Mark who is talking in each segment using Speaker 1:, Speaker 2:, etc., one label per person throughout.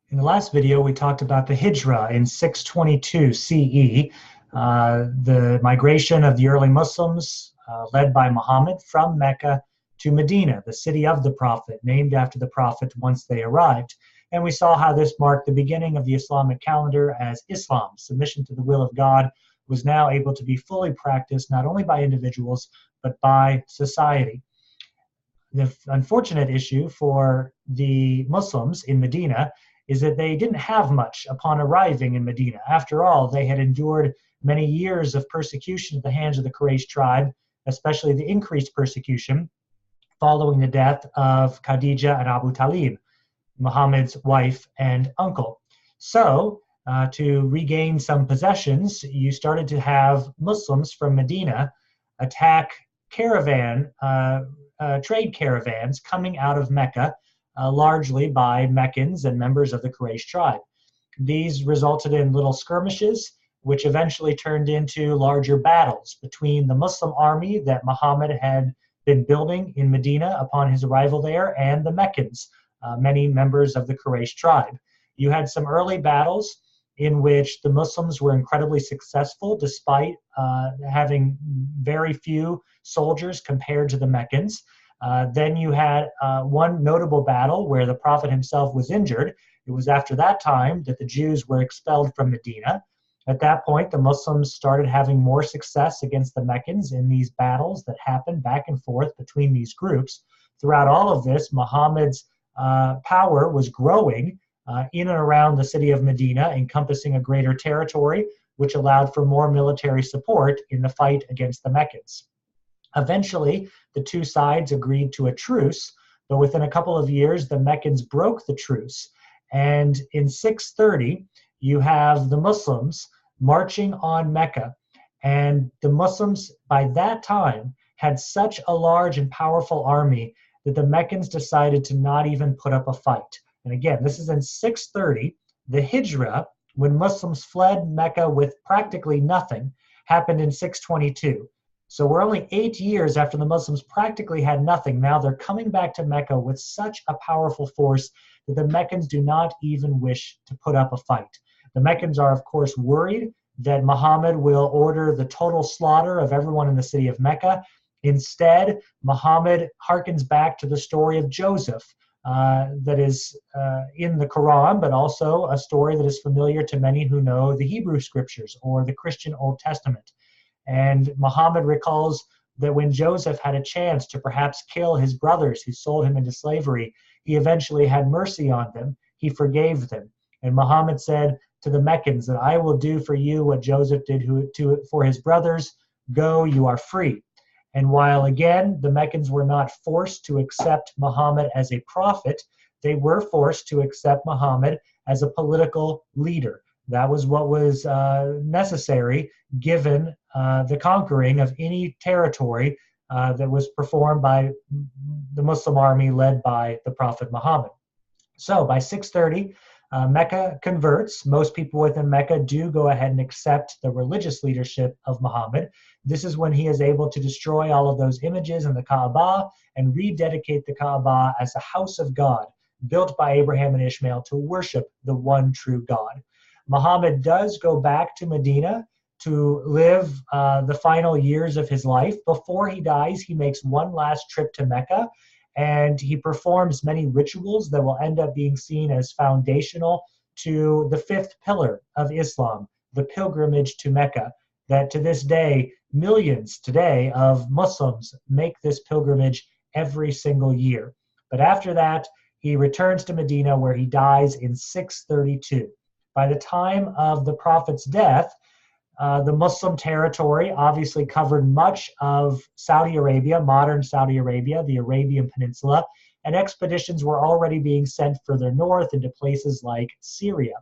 Speaker 1: In the last video, we talked about the Hijra in 622 CE, the migration of the early Muslims led by Muhammad from Mecca to Medina, the city of the Prophet, named after the Prophet once they arrived. And we saw how this marked the beginning of the Islamic calendar as Islam, submission to the will of God, was now able to be fully practiced not only by individuals, but by society. The unfortunate issue for the Muslims in Medina is that they didn't have much upon arriving in Medina. After all, they had endured many years of persecution at the hands of the Quraysh tribe, especially the increased persecution following the death of Khadija and Abu Talib, Muhammad's wife and uncle. So, to regain some possessions, you started to have Muslims from Medina attack trade caravans coming out of Mecca, largely by Meccans and members of the Quraysh tribe. These resulted in little skirmishes, which eventually turned into larger battles between the Muslim army that Muhammad had been building in Medina upon his arrival there and the Meccans, many members of the Quraysh tribe. You had some early battles in which the Muslims were incredibly successful despite having very few soldiers compared to the Meccans. Then you had one notable battle where the Prophet himself was injured. It was after that time that the Jews were expelled from Medina. At that point, the Muslims started having more success against the Meccans in these battles that happened back and forth between these groups. Throughout all of this, Muhammad's power was growing in and around the city of Medina, encompassing a greater territory, which allowed for more military support in the fight against the Meccans. Eventually, the two sides agreed to a truce, but within a couple of years, the Meccans broke the truce. And in 630, you have the Muslims marching on Mecca. And the Muslims, by that time, had such a large and powerful army that the Meccans decided to not even put up a fight. And again, this is in 630. The Hijra, when Muslims fled Mecca with practically nothing, happened in 622. So we're only 8 years after the Muslims practically had nothing. Now they're coming back to Mecca with such a powerful force that the Meccans do not even wish to put up a fight. The Meccans are, of course, worried that Muhammad will order the total slaughter of everyone in the city of Mecca. Instead, Muhammad harkens back to the story of Joseph that is in the Quran, but also a story that is familiar to many who know the Hebrew scriptures or the Christian Old Testament. And Muhammad recalls that when Joseph had a chance to perhaps kill his brothers who sold him into slavery, he eventually had mercy on them. He forgave them. And Muhammad said to the Meccans that I will do for you what Joseph did for his brothers. Go, you are free. And while, again, the Meccans were not forced to accept Muhammad as a prophet, they were forced to accept Muhammad as a political leader. That was what was necessary given the conquering of any territory that was performed by the Muslim army led by the Prophet Muhammad. So by 630, Mecca converts. Most people within Mecca do go ahead and accept the religious leadership of Muhammad. This is when he is able to destroy all of those images in the Kaaba and rededicate the Kaaba as a house of God, built by Abraham and Ishmael to worship the one true God. Muhammad does go back to Medina to live the final years of his life. Before he dies, he makes one last trip to Mecca, and he performs many rituals that will end up being seen as foundational to the fifth pillar of Islam, the pilgrimage to Mecca, that to this day, millions today of Muslims make this pilgrimage every single year. But after that, he returns to Medina, where he dies in 632. By the time of the Prophet's death, the Muslim territory obviously covered much of Saudi Arabia, modern Saudi Arabia, the Arabian Peninsula, and expeditions were already being sent further north into places like Syria.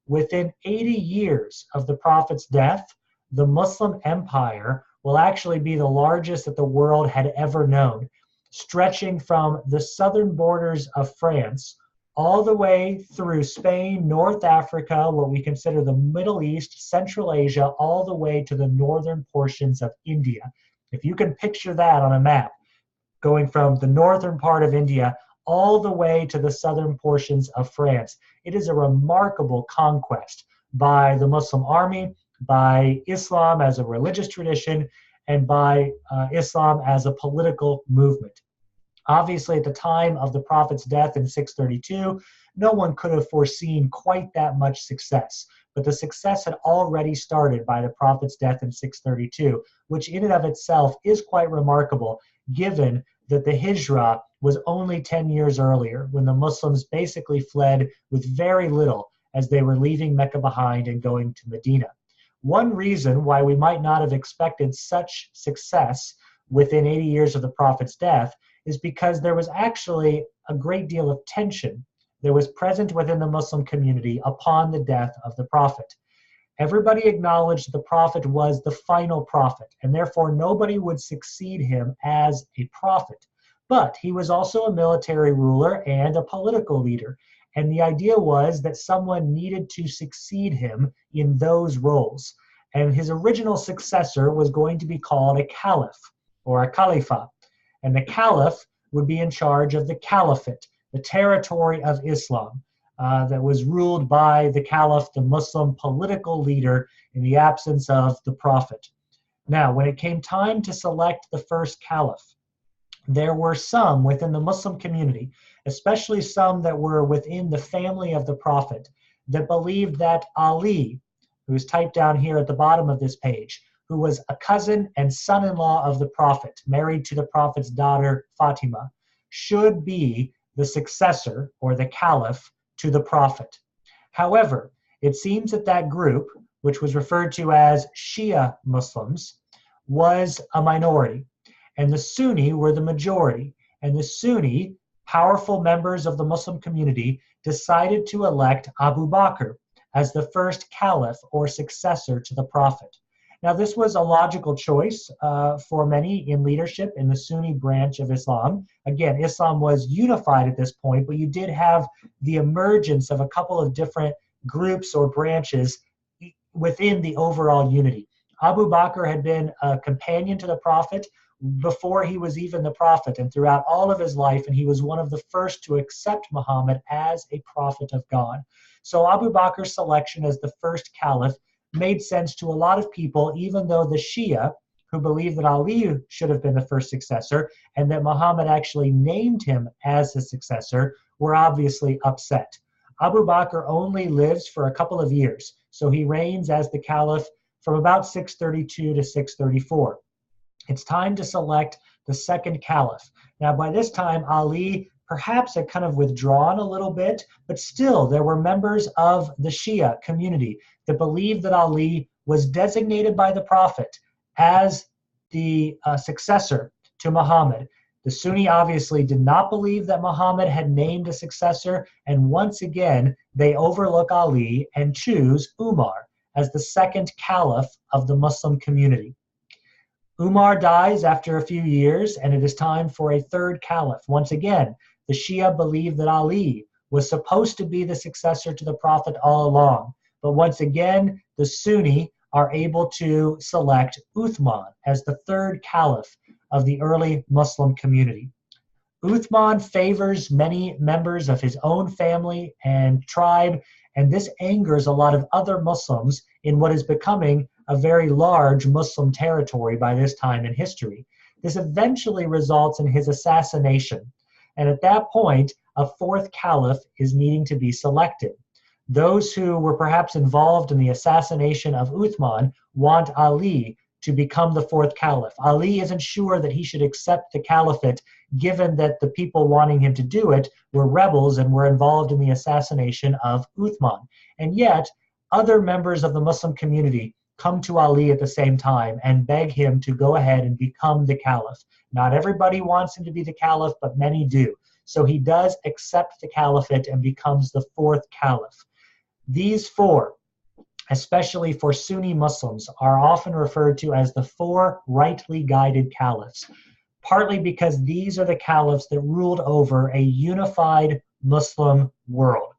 Speaker 1: Within 80 years of the Prophet's death, the Muslim empire will actually be the largest that the world had ever known, stretching from the southern borders of France all the way through Spain, North Africa, what we consider the Middle East, Central Asia, all the way to the northern portions of India. If you can picture that on a map, going from the northern part of India all the way to the southern portions of France. It is a remarkable conquest by the Muslim army, by Islam as a religious tradition, and by Islam as a political movement. Obviously, at the time of the Prophet's death in 632, no one could have foreseen quite that much success. But the success had already started by the Prophet's death in 632, which in and of itself is quite remarkable, given that the Hijrah was only 10 years earlier, when the Muslims basically fled with very little as they were leaving Mecca behind and going to Medina. One reason why we might not have expected such success within 80 years of the Prophet's death is because there was actually a great deal of tension that was present within the Muslim community upon the death of the Prophet. Everybody acknowledged the Prophet was the final prophet, and therefore nobody would succeed him as a prophet. But he was also a military ruler and a political leader, and the idea was that someone needed to succeed him in those roles. And his original successor was going to be called a caliph, or a caliphate. And the caliph would be in charge of the Caliphate, the territory of Islam that was ruled by the caliph, the Muslim political leader, in the absence of the Prophet. Now, when it came time to select the first caliph, there were some within the Muslim community, especially some that were within the family of the Prophet, that believed that Ali, who is typed down here at the bottom of this page, who was a cousin and son-in-law of the Prophet, married to the Prophet's daughter Fatima, should be the successor or the caliph to the Prophet. However, it seems that that group, which was referred to as Shia Muslims, was a minority, and the Sunni were the majority. And the Sunni, powerful members of the Muslim community, decided to elect Abu Bakr as the first caliph or successor to the Prophet. Now, this was a logical choice for many in leadership in the Sunni branch of Islam. Again, Islam was unified at this point, but you did have the emergence of a couple of different groups or branches within the overall unity. Abu Bakr had been a companion to the Prophet before he was even the Prophet and throughout all of his life, and he was one of the first to accept Muhammad as a prophet of God. So Abu Bakr's selection as the first caliph made sense to a lot of people, even though the Shia, who believed that Ali should have been the first successor and that Muhammad actually named him as his successor, were obviously upset. Abu Bakr only lives for a couple of years, so he reigns as the caliph from about 632 to 634. It's time to select the second caliph. Now, by this time, Ali perhaps had kind of withdrawn a little bit, but still there were members of the Shia community that believed that Ali was designated by the Prophet as the successor to Muhammad. The Sunni obviously did not believe that Muhammad had named a successor, and once again, they overlook Ali and choose Umar as the second caliph of the Muslim community. Umar dies after a few years, and it is time for a third caliph. Once again, the Shia believed that Ali was supposed to be the successor to the Prophet all along. But once again, the Sunni are able to select Uthman as the third caliph of the early Muslim community. Uthman favors many members of his own family and tribe, and this angers a lot of other Muslims in what is becoming a very large Muslim territory by this time in history. This eventually results in his assassination, and at that point, a fourth caliph is needing to be selected. Those who were perhaps involved in the assassination of Uthman want Ali to become the fourth caliph. Ali isn't sure that he should accept the caliphate, given that the people wanting him to do it were rebels and were involved in the assassination of Uthman. And yet, other members of the Muslim community come to Ali at the same time and beg him to go ahead and become the caliph. Not everybody wants him to be the caliph, but many do. So he does accept the caliphate and becomes the fourth caliph. These four, especially for Sunni Muslims, are often referred to as the four rightly guided caliphs, partly because these are the caliphs that ruled over a unified Muslim world.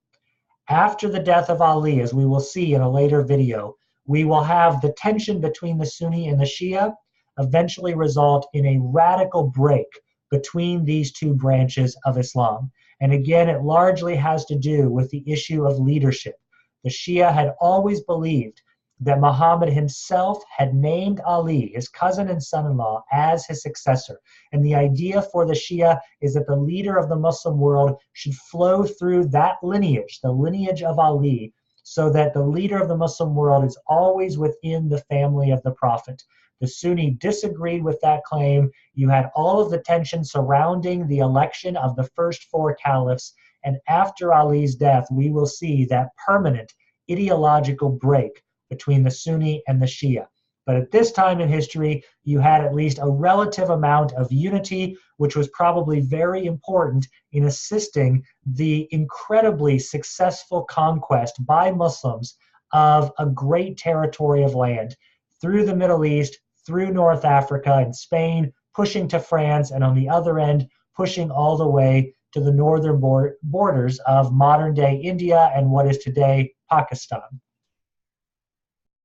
Speaker 1: After the death of Ali, as we will see in a later video, we will have the tension between the Sunni and the Shia eventually result in a radical break between these two branches of Islam. And again, it largely has to do with the issue of leadership. The Shia had always believed that Muhammad himself had named Ali, his cousin and son-in-law, as his successor. And the idea for the Shia is that the leader of the Muslim world should flow through that lineage, the lineage of Ali, so that the leader of the Muslim world is always within the family of the Prophet. The Sunni disagreed with that claim. You had all of the tension surrounding the election of the first four caliphs. And after Ali's death, we will see that permanent ideological break between the Sunni and the Shia. But at this time in history, you had at least a relative amount of unity, which was probably very important in assisting the incredibly successful conquest by Muslims of a great territory of land through the Middle East, through North Africa and Spain, pushing to France, and on the other end, pushing all the way to the northern borders of modern-day India and what is today Pakistan.